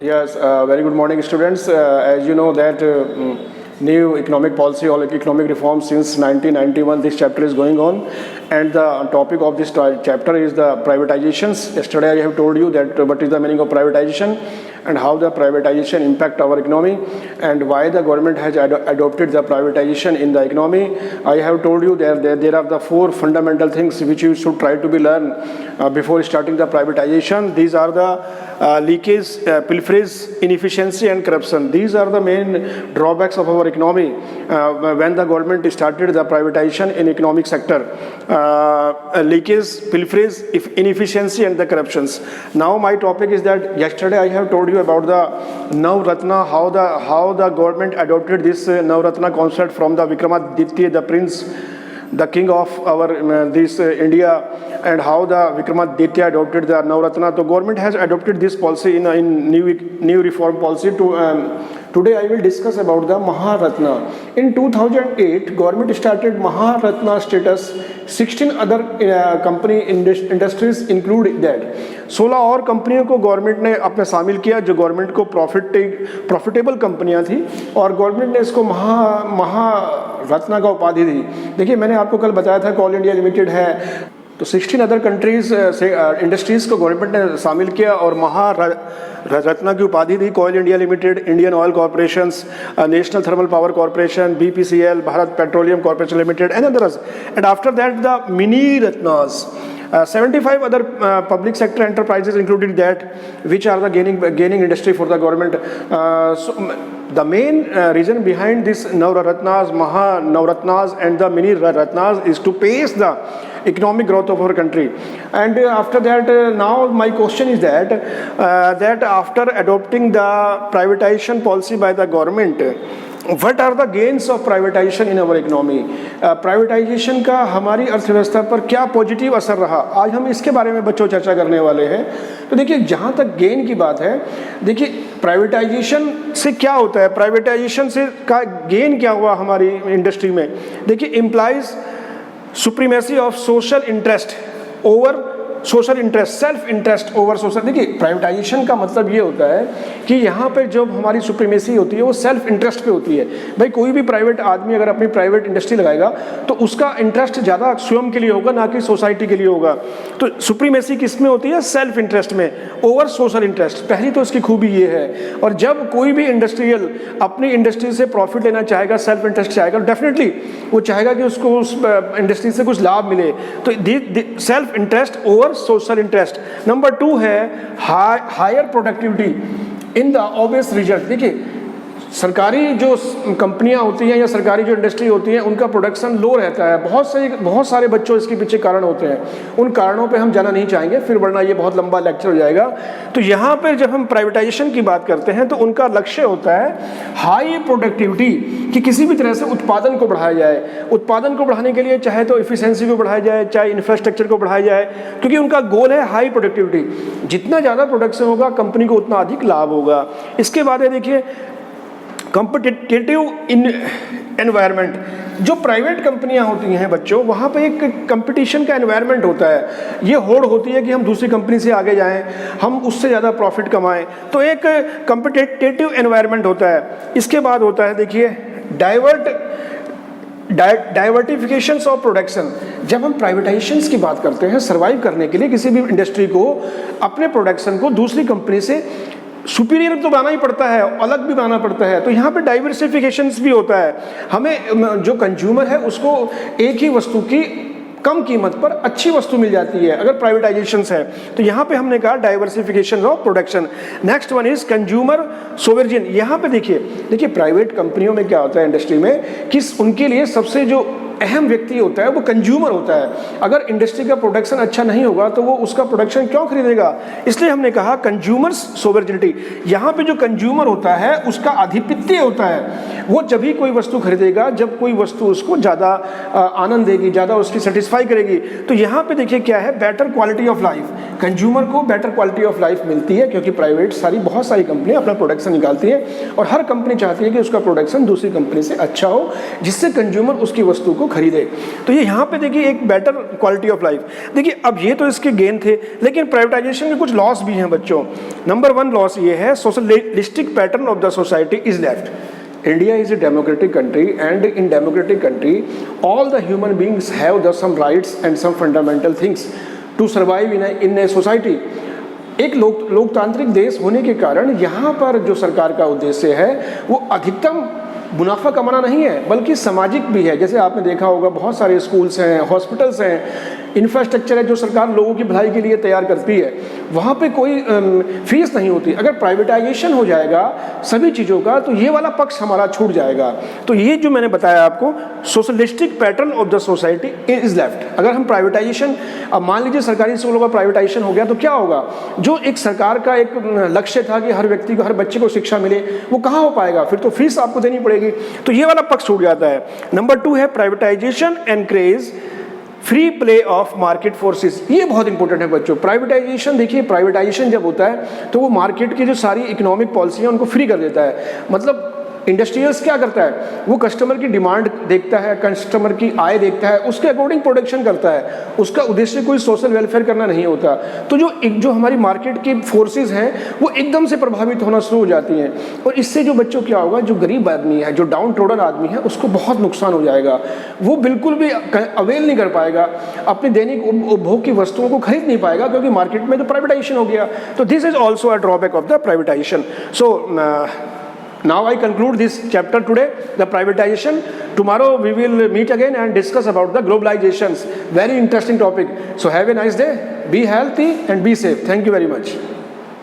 Yes, very good morning, students. As you know that new economic policy or economic reform since 1991, this chapter is going on, and the topic of this chapter is the privatizations. Yesterday I have told you that what is the meaning of privatization and how the privatization impact our economy and why the government has adopted the privatization in the economy. I have told you that there are the four fundamental things which you should try to be learn before starting the privatization. These are the leakage, pilferage, inefficiency and corruption. These are the main drawbacks of our economy when the government started the privatization in economic sector. Leakage, pilferage, inefficiency and the corruptions. Now my topic is that yesterday I have told you about the Navratna, how the government adopted this Navratna concept from the Vikramaditya, the prince, the king of our this India, and how the Vikramaditya adopted the Navratna. So government has adopted this policy in new reform policy. Today I will discuss about the Maharatna. In 2008, government started Maharatna status. 16 other company industries include that. 16 और कंपनियों को government ने अपने शामिल किया जो government को profitable कंपनियां थी, और गवर्नमेंट ने इसको महारत्ना का उपाधि दी. देखिए, मैंने आपको कल बताया था ऑल इंडिया लिमिटेड है, तो 16 अदर कंट्रीज से इंडस्ट्रीज़ को गवर्नमेंट ने शामिल किया और महारत्ना की उपाधि दी. Coal India limited, Indian oil corporations, national thermal power corporation, BPCL, Bharat petroleum corporation limited and others. And after that the mini ratnas, 75 other public sector enterprises included that, which are the gaining industry for the government. So the main reason behind this Navratnas, Maha Navratnas and the mini Ratnas is to pace the economic growth of our country. And after that, now my question is that after adopting the privatization policy by the government, what are the gains of privatization in our economy? Privatisation का हमारी अर्थव्यवस्था पर क्या positive असर रहा, आज हम इसके बारे में बच्चों चर्चा करने वाले हैं. तो देखिए, जहाँ तक गेन की बात है, देखिए प्राइवेटाइजेशन से क्या होता है, प्राइवेटाइजेशन से का गेन क्या हुआ हमारी इंडस्ट्री में. देखिए, implies supremacy of social interest over social interest, self interest over social. देखिए, प्राइवेटाइजेशन का मतलब ये होता है कि यहाँ पे जब हमारी सुप्रीमेसी होती है वो सेल्फ इंटरेस्ट पे होती है. भाई, कोई भी प्राइवेट आदमी अगर अपनी प्राइवेट इंडस्ट्री लगाएगा तो उसका इंटरेस्ट ज़्यादा स्वयं के लिए होगा, ना कि सोसाइटी के लिए होगा. तो सुप्रीमेसी किस में होती है? सेल्फ इंटरेस्ट में, ओवर सोशल इंटरेस्ट. पहली तो इसकी खूबी ये है. और जब कोई भी इंडस्ट्रियल अपनी इंडस्ट्री से प्रॉफिट लेना चाहेगा, सेल्फ इंटरेस्ट चाहेगा, डेफिनेटली वो चाहेगा कि उसको उस इंडस्ट्री से कुछ लाभ मिले. तो self interest over social interest. Number 2 है higher productivity in the obvious result. देखिए, सरकारी जो कंपनियां होती हैं या सरकारी जो इंडस्ट्री होती हैं उनका प्रोडक्शन लो रहता है. बहुत सारे बच्चों इसके पीछे कारण होते हैं. उन कारणों पे हम जाना नहीं चाहेंगे, फिर वरना ये बहुत लंबा लेक्चर हो जाएगा. तो यहाँ पर जब हम प्राइवेटाइजेशन की बात करते हैं तो उनका लक्ष्य होता है हाई प्रोडक्टिविटी, कि किसी भी तरह से उत्पादन को बढ़ाया जाए. उत्पादन को बढ़ाने के लिए चाहे तो इफिशिएंसी को बढ़ाया जाए, चाहे इंफ्रास्ट्रक्चर को बढ़ाया जाए, क्योंकि उनका गोल है हाई प्रोडक्टिविटी. जितना ज़्यादा प्रोडक्शन होगा कंपनी को उतना अधिक लाभ होगा. इसके बाद है, देखिए, कॉम्पिटिटिव एनवायरनमेंट. जो प्राइवेट कंपनियां होती हैं बच्चों, वहाँ पे एक कंपटीशन का एनवायरनमेंट होता है. ये होड़ होती है कि हम दूसरी कंपनी से आगे जाएं, हम उससे ज़्यादा प्रॉफिट कमाएं. तो एक कॉम्पिटिटिव एनवायरनमेंट होता है. इसके बाद होता है, देखिए, डाइवर्टिफिकेशंस ऑफ प्रोडक्शन. जब हम प्राइवेटाइजेशंस की बात करते हैं, सर्वाइव करने के लिए किसी भी इंडस्ट्री को अपने प्रोडक्शन को दूसरी कंपनी से सुपीरियर तो बनाना ही पड़ता है, अलग भी बनाना पड़ता है. तो यहाँ पे डाइवर्सिफिकेशंस भी होता है. हमें जो कंज्यूमर है उसको एक ही वस्तु की कम कीमत पर अच्छी वस्तु मिल जाती है अगर प्राइवेटाइजेशंस है. तो यहाँ पे हमने कहा diversification of production. Next one is consumer sovereign. यहाँ पे देखिए प्राइवेट कंपनियों में क्या होता है इंडस्ट्री में, कि उनके लिए सबसे जो अहम व्यक्ति होता है वो कंज्यूमर होता है. अगर इंडस्ट्री का प्रोडक्शन अच्छा नहीं होगा तो वो उसका प्रोडक्शन क्यों खरीदेगा. इसलिए हमने कहा कंज्यूमर्स सोवरेनिटी. यहाँ पे जो कंज्यूमर होता है उसका आधिपत्य होता है. वो जब भी कोई वस्तु खरीदेगा जब कोई वस्तु उसको ज़्यादा आनंद देगी, ज़्यादा उसकी सेटिस्फाई करेगी. तो यहाँ पे देखिए क्या है, better quality of life. Consumer को बेटर क्वालिटी ऑफ लाइफ मिलती है क्योंकि प्राइवेट बहुत सारी कंपनियाँ अपना प्रोडक्शन निकालती हैं और हर कंपनी चाहती है कि उसका प्रोडक्शन दूसरी कंपनी से अच्छा हो, जिससे कंज्यूमर उसकी वस्तु को खरीदे। तो ये यहाँ पे देखिए एक बेटर क्वालिटी ऑफ लाइफ। देखिए अब ये तो इसके गेन थे, लेकिन प्राइवेटाइजेशन के कुछ लॉस भी हैं बच्चों। नंबर 1 लॉस ये है, socialistic pattern of the society is left. India is a democratic country, and in democratic country, all the human beings have some rights and some fundamental things to survive in a society. एक लोकतांत्रिक देश होने के कारण यहाँ पर जो सरकार का उद्देश्य है वो अधिकतम मुनाफा कमाना नहीं है, बल्कि सामाजिक भी है। जैसे आपने देखा होगा बहुत सारे स्कूल्स हैं, हॉस्पिटल्स हैं, इंफ्रास्ट्रक्चर है जो सरकार लोगों की भलाई के लिए तैयार करती है, वहाँ पे कोई फीस नहीं होती। अगर प्राइवेटाइजेशन हो जाएगा सभी चीज़ों का तो ये वाला पक्ष हमारा छूट जाएगा। तो ये जो मैंने बताया आपको, socialistic pattern of the society is left. अगर हम प्राइवेटाइजेशन, अब मान लीजिए सरकारी स्कूलों का प्राइवेटाइजेशन हो गया तो क्या होगा? जो एक सरकार का एक लक्ष्य था कि हर व्यक्ति को, हर बच्चे को शिक्षा मिले, वो कहाँ हो पाएगा? फिर तो फीस आपको देनी पड़ेगी। तो ये वाला पक्ष छूट जाता है। नंबर 2 है privatisation encourage free play of market forces. ये बहुत इंपॉर्टेंट है बच्चों। प्राइवेटाइजेशन, देखिए प्राइवेटाइजेशन जब होता है तो वो मार्केट की जो सारी इकोनॉमिक पॉलिसी है उनको फ्री कर देता है। मतलब इंडस्ट्रियल्स क्या करता है, वो कस्टमर की डिमांड देखता है, कस्टमर की आय देखता है, उसके अकॉर्डिंग प्रोडक्शन करता है। उसका उद्देश्य कोई सोशल वेलफेयर करना नहीं होता। तो जो हमारी मार्केट की फोर्सेस हैं वो एकदम से प्रभावित होना शुरू हो जाती हैं, और इससे जो बच्चों क्या होगा, जो गरीब आदमी है, जो डाउन ट्रोडन आदमी है, उसको बहुत नुकसान हो जाएगा। वो बिल्कुल भी अवेल नहीं कर पाएगा, अपने दैनिक उपभोग की वस्तुओं को खरीद नहीं पाएगा, क्योंकि मार्केट में तो प्राइवेटाइजेशन हो गया। तो this is also a drawback of the privatisation. So now I conclude this chapter today, the privatization. Tomorrow we will meet again and discuss about the globalizations. Very interesting topic. So have a nice day, be healthy and be safe. Thank you very much.